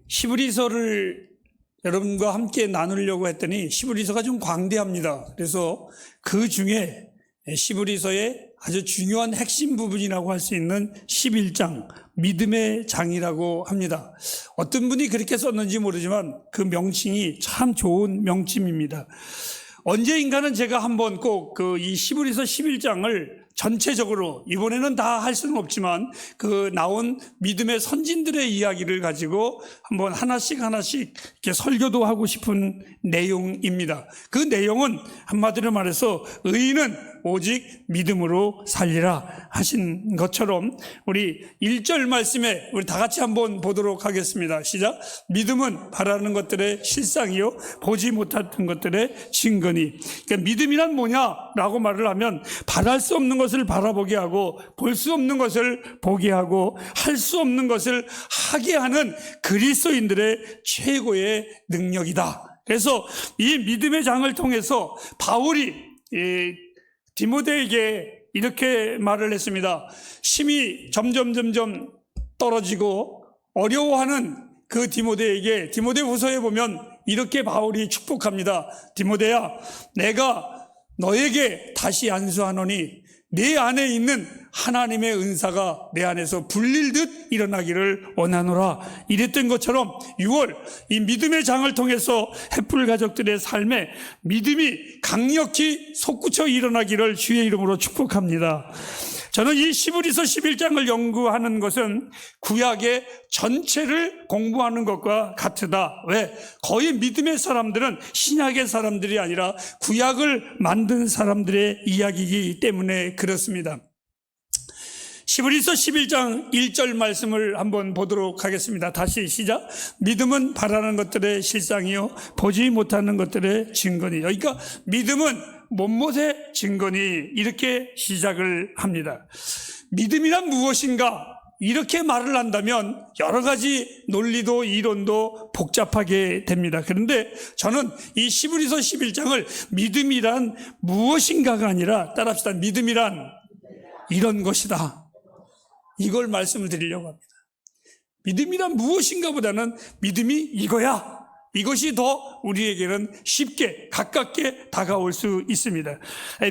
히브리서를 여러분과 함께 나누려고 했더니 히브리서가 좀 광대합니다. 그래서 그 중에 히브리서의 아주 중요한 핵심 부분이라고 할 수 있는 11장, 믿음의 장이라고 합니다. 어떤 분이 그렇게 썼는지 모르지만 그 명칭이 참 좋은 명칭입니다. 언제인가는 제가 한번 꼭 이 히브리서 11장을 전체적으로, 이번에는 다 할 수는 없지만 그 나온 믿음의 선진들의 이야기를 가지고 한번 하나씩 이렇게 설교도 하고 싶은 내용입니다. 그 내용은 한마디로 말해서 의인은 오직 믿음으로 살리라 하신 것처럼 우리 1절 말씀에 우리 다 같이 한번 보도록 하겠습니다. 시작. 믿음은 바라는 것들의 실상이요 보지 못하는 것들의 증거니. 그러니까 믿음이란 뭐냐라고 말을 하면 바랄 수 없는 것을 바라보게 하고 볼 수 없는 것을 보게 하고 할 수 없는 것을 하게 하는 그리스도인들의 최고의 능력이다. 그래서 이 믿음의 장을 통해서 바울이 디모데에게 이렇게 말을 했습니다. 힘이 점점 떨어지고 어려워하는 그 디모데에게, 디모데후서에 보면 이렇게 바울이 축복합니다. 디모데야, 내가 너에게 다시 안수하노니 내 안에 있는 하나님의 은사가 내 안에서 불릴듯 일어나기를 원하노라. 이랬던 것처럼 6월 이 믿음의 장을 통해서 햇불 가족들의 삶에 믿음이 강력히 솟구쳐 일어나기를 주의 이름으로 축복합니다. 저는 이 히브리서 11장을 연구하는 것은 구약의 전체를 공부하는 것과 같으다. 왜? 거의 믿음의 사람들은 신약의 사람들이 아니라 구약을 만든 사람들의 이야기이기 때문에 그렇습니다. 히브리서 11장 1절 말씀을 한번 보도록 하겠습니다. 다시 시작. 믿음은 바라는 것들의 실상이요 보지 못하는 것들의 증거니. 그러니까 믿음은 못못의 증거니, 이렇게 시작을 합니다. 믿음이란 무엇인가? 이렇게 말을 한다면 여러 가지 논리도 이론도 복잡하게 됩니다. 그런데 저는 이 히브리서 11장을 믿음이란 무엇인가가 아니라, 따라합시다, 믿음이란 이런 것이다, 이걸 말씀을 드리려고 합니다. 믿음이란 무엇인가 보다는 믿음이 이거야, 이것이 더 우리에게는 쉽게 가깝게 다가올 수 있습니다.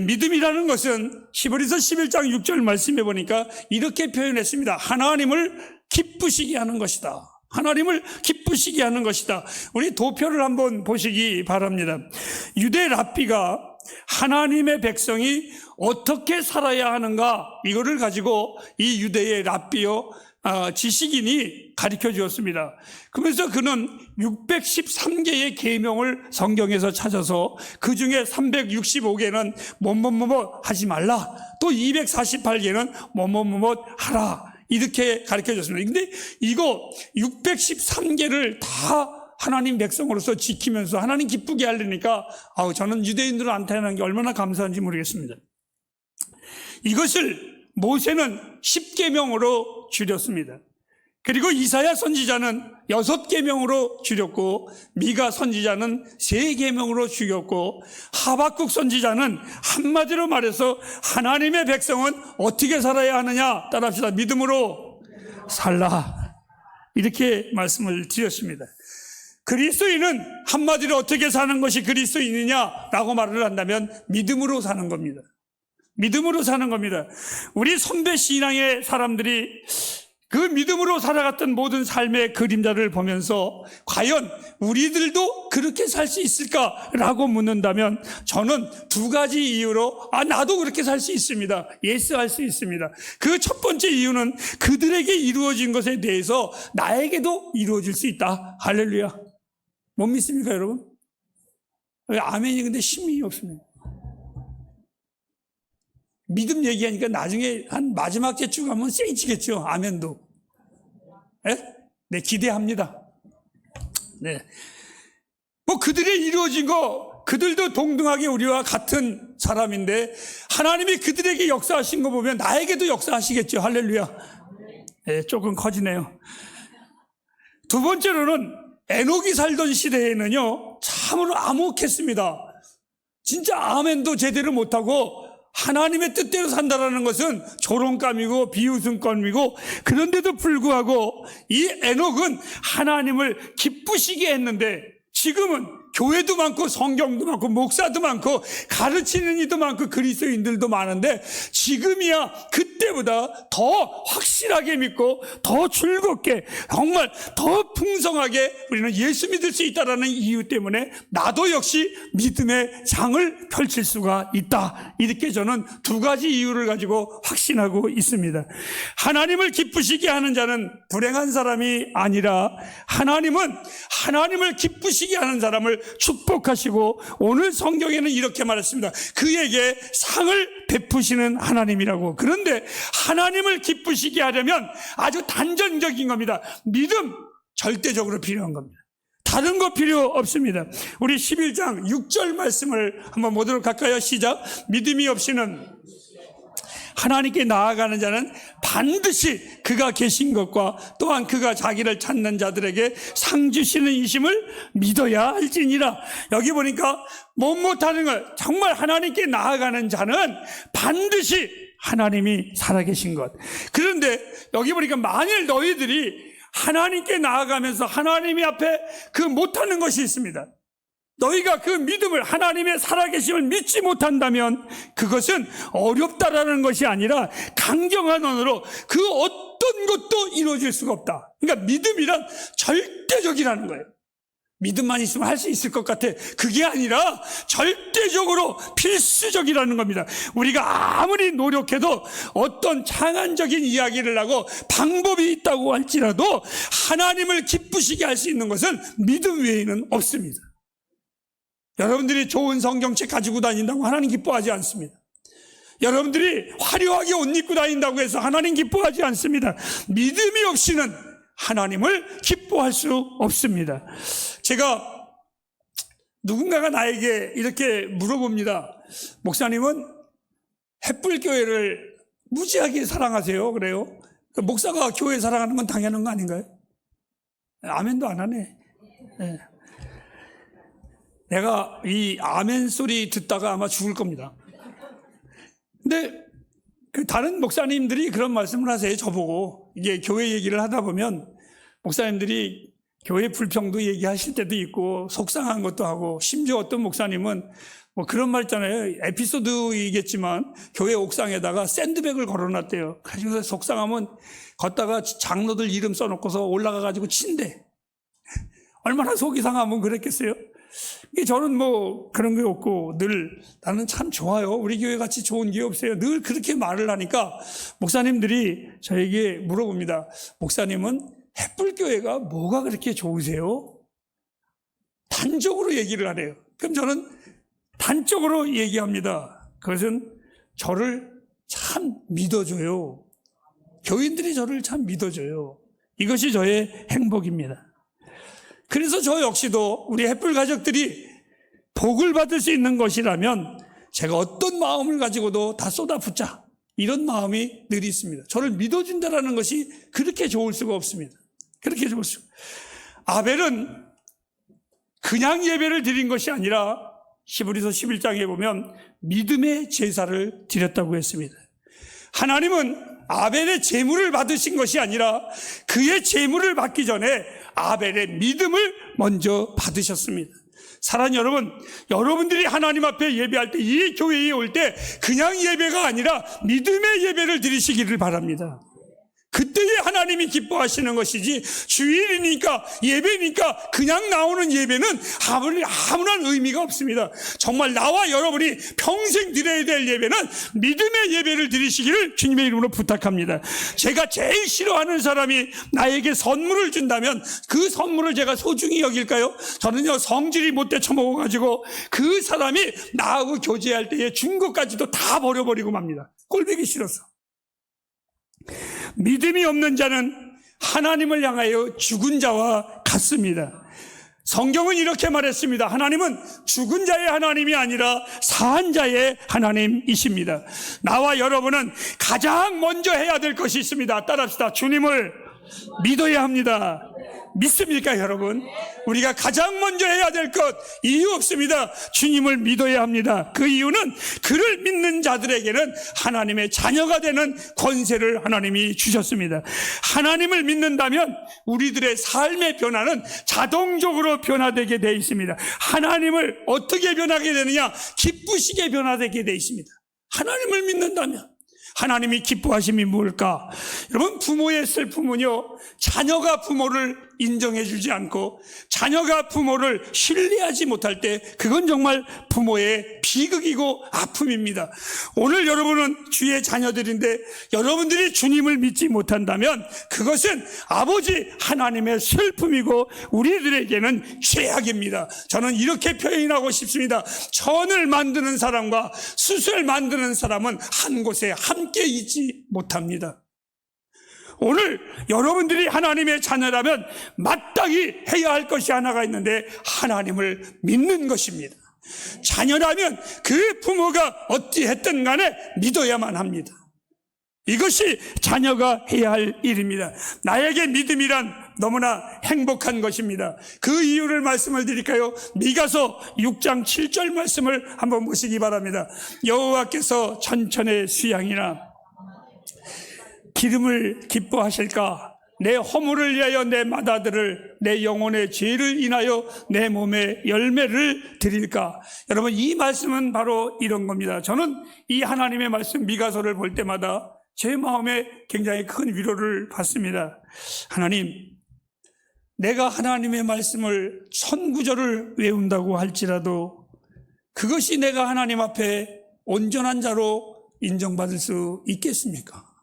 믿음이라는 것은 히브리서 11장 6절 말씀해 보니까 이렇게 표현했습니다. 하나님을 기쁘시게 하는 것이다. 하나님을 기쁘시게 하는 것이다. 우리 도표를 한번 보시기 바랍니다. 유대 랍비가 하나님의 백성이 어떻게 살아야 하는가, 이거를 가지고 이 유대의 랍비요 지식인이 가르쳐 주었습니다. 그러면서 그는 613개의 계명을 성경에서 찾아서 그 중에 365개는 뭐뭐뭐 하지 말라, 또 248개는 뭐뭐뭐 하라, 이렇게 가르쳐 줬습니다. 근데 이거 613개를 다 하나님 백성으로서 지키면서 하나님 기쁘게 하려니까 저는 유대인들을 안 태어난 게 얼마나 감사한지 모르겠습니다. 이것을 모세는 10계명으로 줄였습니다. 그리고 이사야 선지자는 6계명으로 줄였고, 미가 선지자는 3계명으로 줄였고, 하박국 선지자는 한마디로 말해서 하나님의 백성은 어떻게 살아야 하느냐, 따라합시다, 믿음으로 살라, 이렇게 말씀을 드렸습니다. 그리스도인은 한마디로 어떻게 사는 것이 그리스도인이냐라고 말을 한다면 믿음으로 사는 겁니다. 믿음으로 사는 겁니다. 우리 선배 신앙의 사람들이 그 믿음으로 살아갔던 모든 삶의 그림자를 보면서 과연 우리들도 그렇게 살 수 있을까라고 묻는다면 저는 2가지 이유로 나도 그렇게 살 수 있습니다, 예스할 수 있습니다. 그 첫 번째 이유는 그들에게 이루어진 것에 대해서 나에게도 이루어질 수 있다. 할렐루야. 못 믿습니까 여러분? 왜 아멘이 근데 힘이 없습니다. 믿음 얘기하니까 나중에 한 마지막 제쯤 가면 세이치겠죠. 아멘도. 네, 기대합니다. 네. 뭐 그들의 이루어진 거, 그들도 동등하게 우리와 같은 사람인데 하나님이 그들에게 역사하신 거 보면 나에게도 역사하시겠죠. 할렐루야. 네, 조금 커지네요. 두 번째로는 에녹이 살던 시대에는요, 참으로 암흑했습니다. 진짜 아멘도 제대로 못하고 하나님의 뜻대로 산다라는 것은 조롱감이고 비웃음감이고, 그런데도 불구하고 이 에녹은 하나님을 기쁘시게 했는데, 지금은 교회도 많고 성경도 많고 목사도 많고 가르치는 이도 많고 그리스도인들도 많은데, 지금이야 그때보다 더 확실하게 믿고 더 즐겁게, 정말 더 풍성하게 우리는 예수 믿을 수 있다는 이유 때문에 나도 역시 믿음의 장을 펼칠 수가 있다, 이렇게 저는 두 가지 이유를 가지고 확신하고 있습니다. 하나님을 기쁘시게 하는 자는 불행한 사람이 아니라, 하나님은 하나님을 기쁘시게 하는 사람을 축복하시고, 오늘 성경에는 이렇게 말했습니다. 그에게 상을 베푸시는 하나님이라고. 그런데 하나님을 기쁘시게 하려면 아주 단전적인 겁니다. 믿음, 절대적으로 필요한 겁니다. 다른 거 필요 없습니다. 우리 11장 6절 말씀을 한번 보도록 할까요? 시작. 믿음이 없이는 하나님께 나아가는 자는 반드시 그가 계신 것과 또한 그가 자기를 찾는 자들에게 상 주시는 이심을 믿어야 할지니라. 여기 보니까 못하는 것, 정말 하나님께 나아가는 자는 반드시 하나님이 살아계신 것. 그런데 여기 보니까 만일 너희들이 하나님께 나아가면서 하나님이 앞에 그 못하는 것이 있습니다. 너희가 그 믿음을, 하나님의 살아계심을 믿지 못한다면 그것은 어렵다라는 것이 아니라 강경한 언어로 그 어떤 것도 이루어질 수가 없다. 그러니까 믿음이란 절대적이라는 거예요. 믿음만 있으면 할 수 있을 것 같아. 그게 아니라 절대적으로 필수적이라는 겁니다. 우리가 아무리 노력해도 어떤 창안적인 이야기를 하고 방법이 있다고 할지라도 하나님을 기쁘시게 할 수 있는 것은 믿음 외에는 없습니다. 여러분들이 좋은 성경책 가지고 다닌다고 하나님 기뻐하지 않습니다. 여러분들이 화려하게 옷 입고 다닌다고 해서 하나님 기뻐하지 않습니다. 믿음이 없이는 하나님을 기뻐할 수 없습니다. 제가, 누군가가 나에게 이렇게 물어봅니다. 목사님은 햇불교회를 무지하게 사랑하세요? 그래요? 목사가 교회 사랑하는 건 당연한 거 아닌가요? 아멘도 안 하네. 네. 내가 이 아멘 소리 듣다가 아마 죽을 겁니다. 근데 그 다른 목사님들이 그런 말씀을 하세요. 저보고. 이게 교회 얘기를 하다 보면 목사님들이 교회 불평도 얘기하실 때도 있고 속상한 것도 하고, 심지어 어떤 목사님은 뭐 그런 말 있잖아요. 에피소드이겠지만 교회 옥상에다가 샌드백을 걸어놨대요. 그래서 속상하면 걷다가 장로들 이름 써놓고서 올라가가지고 친대. 얼마나 속이 상하면 그랬겠어요? 저는 뭐 그런 게 없고 늘 나는 참 좋아요. 우리 교회 같이 좋은 게 없어요. 늘 그렇게 말을 하니까 목사님들이 저에게 물어봅니다. 목사님은 햇불교회가 뭐가 그렇게 좋으세요? 단적으로 얘기를 하래요. 그럼 저는 단적으로 얘기합니다. 그것은 저를 참 믿어줘요. 교인들이 저를 참 믿어줘요. 이것이 저의 행복입니다. 그래서 저 역시도 우리 햇불 가족들이 복을 받을 수 있는 것이라면 제가 어떤 마음을 가지고도 다 쏟아붓자, 이런 마음이 늘 있습니다. 저를 믿어준다는 것이 그렇게 좋을 수가 없습니다. 그렇게 좋을 수가. 아벨은 그냥 예배를 드린 것이 아니라 히브리서 11장에 보면 믿음의 제사를 드렸다고 했습니다. 하나님은 아벨의 제물을 받으신 것이 아니라 그의 제물을 받기 전에 아벨의 믿음을 먼저 받으셨습니다. 사랑하는 여러분, 여러분들이 하나님 앞에 예배할 때, 이 교회에 올 때 그냥 예배가 아니라 믿음의 예배를 드리시기를 바랍니다. 그때에 하나님이 기뻐하시는 것이지, 주일이니까 예배니까 그냥 나오는 예배는 아무런 의미가 없습니다. 정말 나와 여러분이 평생 드려야 될 예배는 믿음의 예배를 드리시기를 주님의 이름으로 부탁합니다. 제가 제일 싫어하는 사람이 나에게 선물을 준다면 그 선물을 제가 소중히 여길까요? 저는요, 성질이 못돼 처먹어가지고 그 사람이 나하고 교제할 때에 준 것까지도 다 버려버리고 맙니다. 꼴보기 싫어서. 믿음이 없는 자는 하나님을 향하여 죽은 자와 같습니다. 성경은 이렇게 말했습니다. 하나님은 죽은 자의 하나님이 아니라 사한 자의 하나님이십니다. 나와 여러분은 가장 먼저 해야 될 것이 있습니다. 따라합시다. 주님을 믿어야 합니다. 믿습니까, 여러분? 우리가 가장 먼저 해야 될 것 이유 없습니다. 주님을 믿어야 합니다. 그 이유는 그를 믿는 자들에게는 하나님의 자녀가 되는 권세를 하나님이 주셨습니다. 하나님을 믿는다면 우리들의 삶의 변화는 자동적으로 변화되게 되어 있습니다. 하나님을 어떻게 변하게 되느냐? 기쁘시게 변화되게 되어 있습니다. 하나님을 믿는다면 하나님이 기뻐하심이 뭘까? 여러분, 부모의 슬픔은요, 자녀가 부모를 인정해 주지 않고 자녀가 부모를 신뢰하지 못할 때 그건 정말 부모의 비극이고 아픔입니다. 오늘 여러분은 주의 자녀들인데 여러분들이 주님을 믿지 못한다면 그것은 아버지 하나님의 슬픔이고 우리들에게는 죄악입니다. 저는 이렇게 표현하고 싶습니다. 천을 만드는 사람과 숯을 만드는 사람은 한 곳에 함께 있지 못합니다. 오늘 여러분들이 하나님의 자녀라면 마땅히 해야 할 것이 하나가 있는데 하나님을 믿는 것입니다. 자녀라면 그 부모가 어찌했든 간에 믿어야만 합니다. 이것이 자녀가 해야 할 일입니다. 나에게 믿음이란 너무나 행복한 것입니다. 그 이유를 말씀을 드릴까요? 미가서 6장 7절 말씀을 한번 보시기 바랍니다. 여호와께서 천천의 수양이나 기름을 기뻐하실까? 내 허물을 위하여 내 마다들을, 내 영혼의 죄를 인하여 내 몸에 열매를 드릴까? 여러분, 이 말씀은 바로 이런 겁니다. 저는 이 하나님의 말씀 미가서를 볼 때마다 제 마음에 굉장히 큰 위로를 받습니다. 하나님, 내가 하나님의 말씀을 1000구절을 외운다고 할지라도 그것이 내가 하나님 앞에 온전한 자로 인정받을 수 있겠습니까?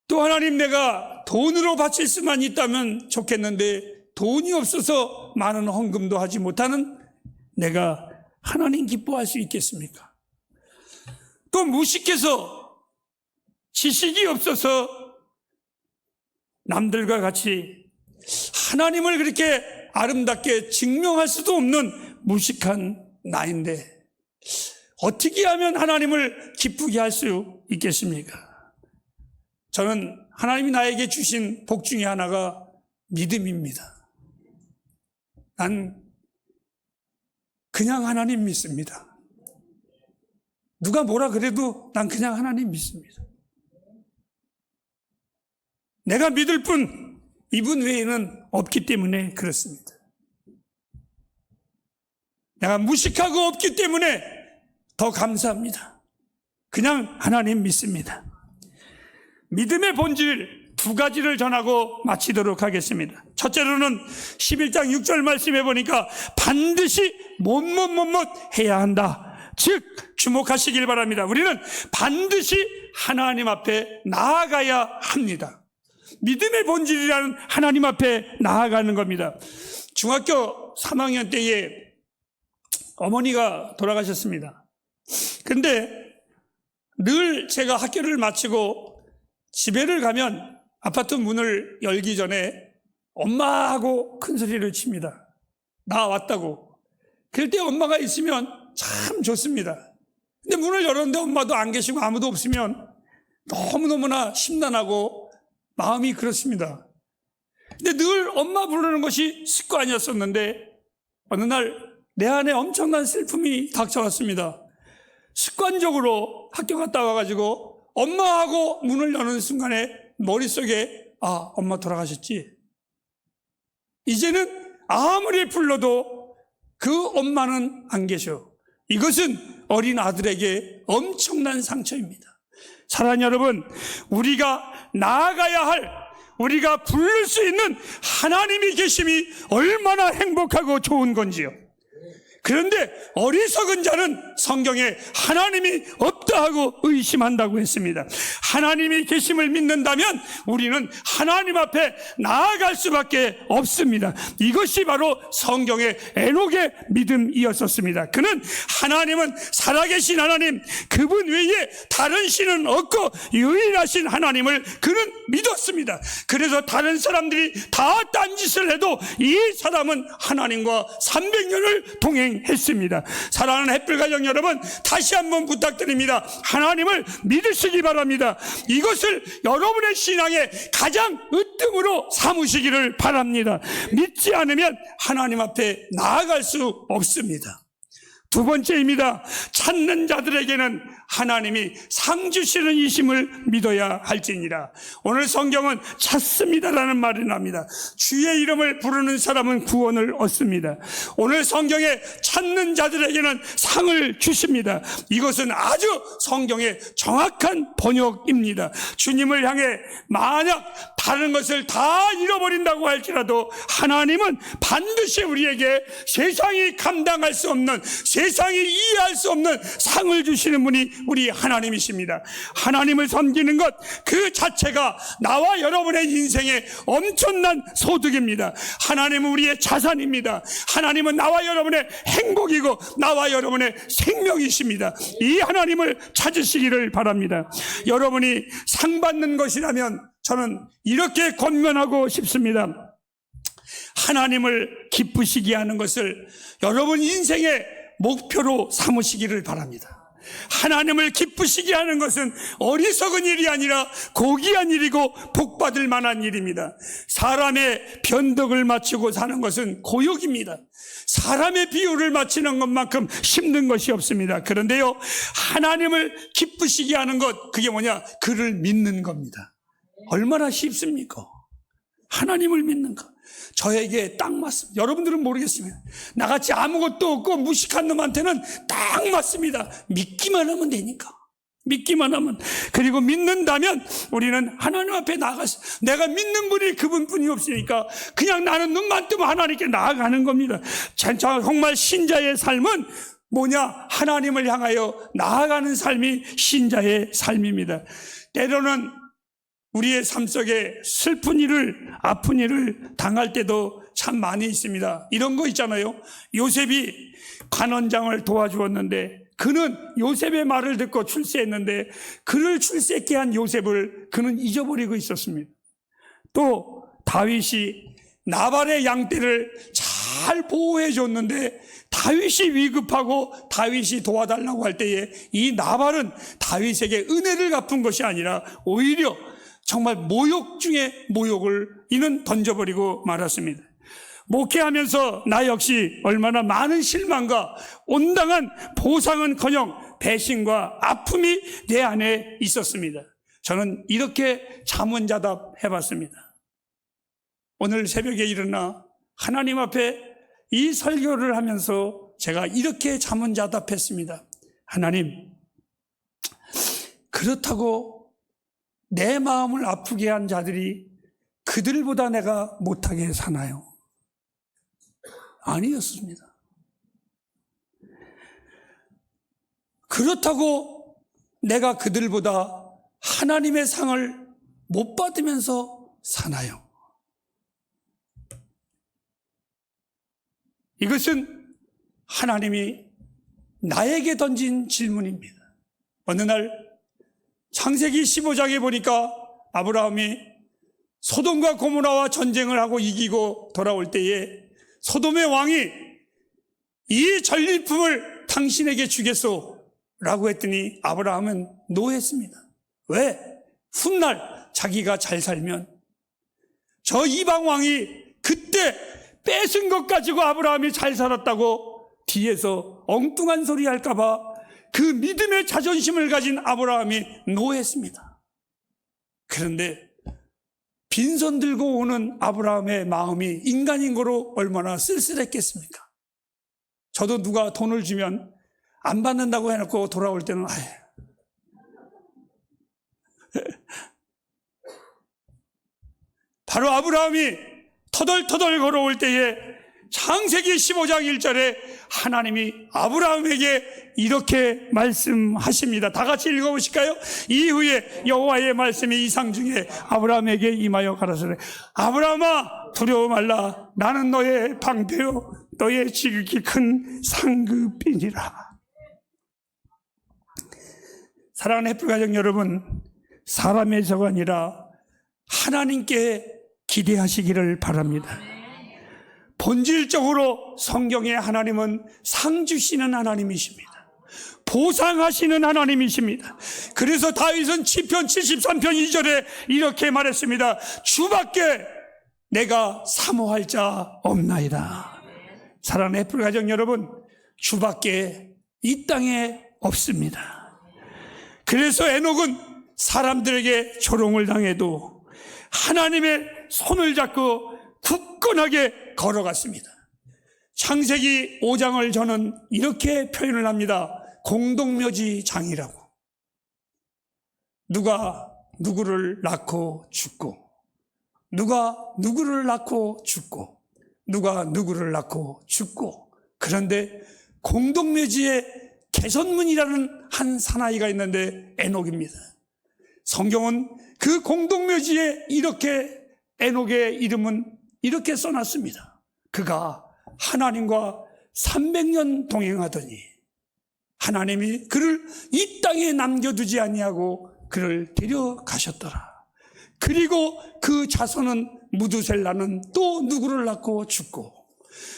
또 하나님, 내가 돈으로 바칠 수만 있다면 좋겠는데 돈이 없어서 많은 헌금도 하지 못하는 내가 하나님 기뻐할 수 있겠습니까? 또 무식해서 지식이 없어서 남들과 같이 하나님을 그렇게 아름답게 증명할 수도 없는 무식한 나인데 어떻게 하면 하나님을 기쁘게 할 수 있겠습니까? 저는 하나님이 나에게 주신 복 중에 하나가 믿음입니다. 난 그냥 하나님 믿습니다. 누가 뭐라 그래도 난 그냥 하나님 믿습니다. 내가 믿을 분, 이분 외에는 없기 때문에 그렇습니다. 내가 무식하고 없기 때문에 더 감사합니다. 그냥 하나님 믿습니다. 믿음의 본질 2가지를 전하고 마치도록 하겠습니다. 첫째로는 11장 6절 말씀해 보니까 반드시 못 해야 한다. 즉 주목하시길 바랍니다. 우리는 반드시 하나님 앞에 나아가야 합니다. 믿음의 본질이라는 하나님 앞에 나아가는 겁니다. 중학교 3학년 때에 어머니가 돌아가셨습니다. 그런데 늘 제가 학교를 마치고 집에를 가면 아파트 문을 열기 전에 엄마하고 큰 소리를 칩니다. 나 왔다고. 그럴 때 엄마가 있으면 참 좋습니다. 근데 문을 열었는데 엄마도 안 계시고 아무도 없으면 너무너무나 심란하고 마음이 그렇습니다. 근데 늘 엄마 부르는 것이 습관이었었는데 어느 날 내 안에 엄청난 슬픔이 닥쳐왔습니다. 습관적으로 학교 갔다 와가지고 엄마하고 문을 여는 순간에 머릿속에 엄마 돌아가셨지. 이제는 아무리 불러도 그 엄마는 안 계셔. 이것은 어린 아들에게 엄청난 상처입니다. 사랑하는 여러분, 우리가 나아가야 할, 우리가 부를 수 있는 하나님이 계심이 얼마나 행복하고 좋은 건지요. 그런데 어리석은 자는 성경에 하나님이 없다 하고 의심한다고 했습니다. 하나님이 계심을 믿는다면 우리는 하나님 앞에 나아갈 수밖에 없습니다. 이것이 바로 성경의 에녹의 믿음이었었습니다. 그는 하나님은 살아계신 하나님, 그분 외에 다른 신은 없고 유일하신 하나님을 그는 믿었습니다. 그래서 다른 사람들이 다 딴짓을 해도 이 사람은 하나님과 300년을 동행했습니다. 사랑하는 햇불 가정 여러분, 다시 한번 부탁드립니다. 하나님을 믿으시기 바랍니다. 이것을 여러분의 신앙의 가장 붙듦으로 삼으시기를 바랍니다. 믿지 않으면 하나님 앞에 나아갈 수 없습니다. 두 번째입니다. 찾는 자들에게는 하나님이 상 주시는 이심을 믿어야 할지니라. 오늘 성경은 찾습니다라는 말이 납니다. 주의 이름을 부르는 사람은 구원을 얻습니다. 오늘 성경에 찾는 자들에게는 상을 주십니다. 이것은 아주 성경의 정확한 번역입니다. 주님을 향해 만약 다른 것을 다 잃어버린다고 할지라도 하나님은 반드시 우리에게 세상이 감당할 수 없는, 세상이 이해할 수 없는 상을 주시는 분이 우리 하나님이십니다. 하나님을 섬기는 것 그 자체가 나와 여러분의 인생의 엄청난 소득입니다. 하나님은 우리의 자산입니다. 하나님은 나와 여러분의 행복이고 나와 여러분의 생명이십니다. 이 하나님을 찾으시기를 바랍니다. 여러분이 상 받는 것이라면 저는 이렇게 권면하고 싶습니다. 하나님을 기쁘시게 하는 것을 여러분 인생의 목표로 삼으시기를 바랍니다. 하나님을 기쁘시게 하는 것은 어리석은 일이 아니라 고귀한 일이고 복받을 만한 일입니다. 사람의 변덕을 맞추고 사는 것은 고욕입니다. 사람의 비유를 맞추는 것만큼 힘든 것이 없습니다. 그런데요, 하나님을 기쁘시게 하는 것, 그게 뭐냐? 그를 믿는 겁니다. 얼마나 쉽습니까? 하나님을 믿는 것. 저에게 딱 맞습니다. 여러분들은 모르겠습니다. 나같이 아무것도 없고 무식한 놈한테는 딱 맞습니다. 믿기만 하면 되니까. 믿기만 하면. 그리고 믿는다면 우리는 하나님 앞에 나가서, 내가 믿는 분이 그분뿐이 없으니까 그냥 나는 눈만 뜨면 하나님께 나아가는 겁니다. 정말 신자의 삶은 뭐냐? 하나님을 향하여 나아가는 삶이 신자의 삶입니다. 때로는 우리의 삶 속에 슬픈 일을, 아픈 일을 당할 때도 참 많이 있습니다. 이런 거 있잖아요. 요셉이 관원장을 도와주었는데 그는 요셉의 말을 듣고 출세했는데 그를 출세케 한 요셉을 그는 잊어버리고 있었습니다. 또 다윗이 나발의 양떼를 잘 보호해 줬는데 다윗이 위급하고 다윗이 도와달라고 할 때에 이 나발은 다윗에게 은혜를 갚은 것이 아니라 오히려 정말 모욕 중에 모욕을 이는 던져버리고 말았습니다. 목회하면서 나 역시 얼마나 많은 실망과 온당한 보상은커녕 배신과 아픔이 내 안에 있었습니다. 저는 이렇게 자문자답 해봤습니다. 오늘 새벽에 일어나 하나님 앞에 이 설교를 하면서 제가 이렇게 자문자답했습니다. 하나님, 그렇다고 내 마음을 아프게 한 자들이 그들보다 내가 못하게 사나요? 아니었습니다. 그렇다고 내가 그들보다 하나님의 상을 못 받으면서 사나요? 이것은 하나님이 나에게 던진 질문입니다. 어느 날 창세기 15장에 보니까 아브라함이 소돔과 고모라와 전쟁을 하고 이기고 돌아올 때에 소돔의 왕이 이 전리품을 당신에게 주겠소 라고 했더니 아브라함은 노했습니다. 왜? 훗날 자기가 잘 살면 저 이방 왕이 그때 뺏은 것 가지고 아브라함이 잘 살았다고 뒤에서 엉뚱한 소리 할까봐 그 믿음의 자존심을 가진 아브라함이 노했습니다. 그런데 빈손 들고 오는 아브라함의 마음이 인간인 거로 얼마나 쓸쓸했겠습니까? 저도 누가 돈을 주면 안 받는다고 해놓고 돌아올 때는 바로 아브라함이 터덜터덜 걸어올 때에 창세기 15장 1절에 하나님이 아브라함에게 이렇게 말씀하십니다. 다 같이 읽어보실까요? 이후에 여호와의 말씀이 이상 중에 아브라함에게 임하여 가라사대 아브라함아 두려워 말라 나는 너의 방패요 너의 지극히 큰 상급이니라. 사랑하는 햇불가족 여러분, 사람에서가 아니라 하나님께 기대하시기를 바랍니다. 본질적으로 성경의 하나님은 상 주시는 하나님이십니다. 보상하시는 하나님이십니다. 그래서 다윗은 시편 73편 2절에 이렇게 말했습니다. 주밖에 내가 사모할 자 없나이다. 사랑하는 애플 가정 여러분, 주밖에 이 땅에 없습니다. 그래서 에녹은 사람들에게 조롱을 당해도 하나님의 손을 잡고 굳건하게 걸어갔습니다. 창세기 5장을 저는 이렇게 표현을 합니다. 공동묘지장이라고. 누가 누구를 낳고 죽고, 누가 누구를 낳고 죽고, 누가 누구를 낳고 죽고. 그런데 공동묘지에 개선문이라는 한 사나이가 있는데 에녹입니다. 성경은 그 공동묘지에 이렇게 에녹의 이름은 이렇게 써놨습니다. 그가 하나님과 300년 동행하더니 하나님이 그를 이 땅에 남겨두지 아니하고 그를 데려가셨더라. 그리고 그 자손은 무두셀라는 또 누구를 낳고 죽고,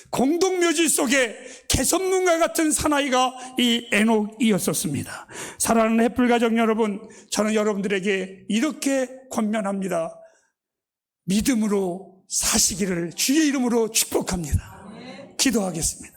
공동묘지 속에 개선문과 같은 사나이가 이 에녹이었었습니다. 사랑하는 햇불 가족 여러분, 저는 여러분들에게 이렇게 권면합니다. 믿음으로 사시기를 주의 이름으로 축복합니다. 기도하겠습니다.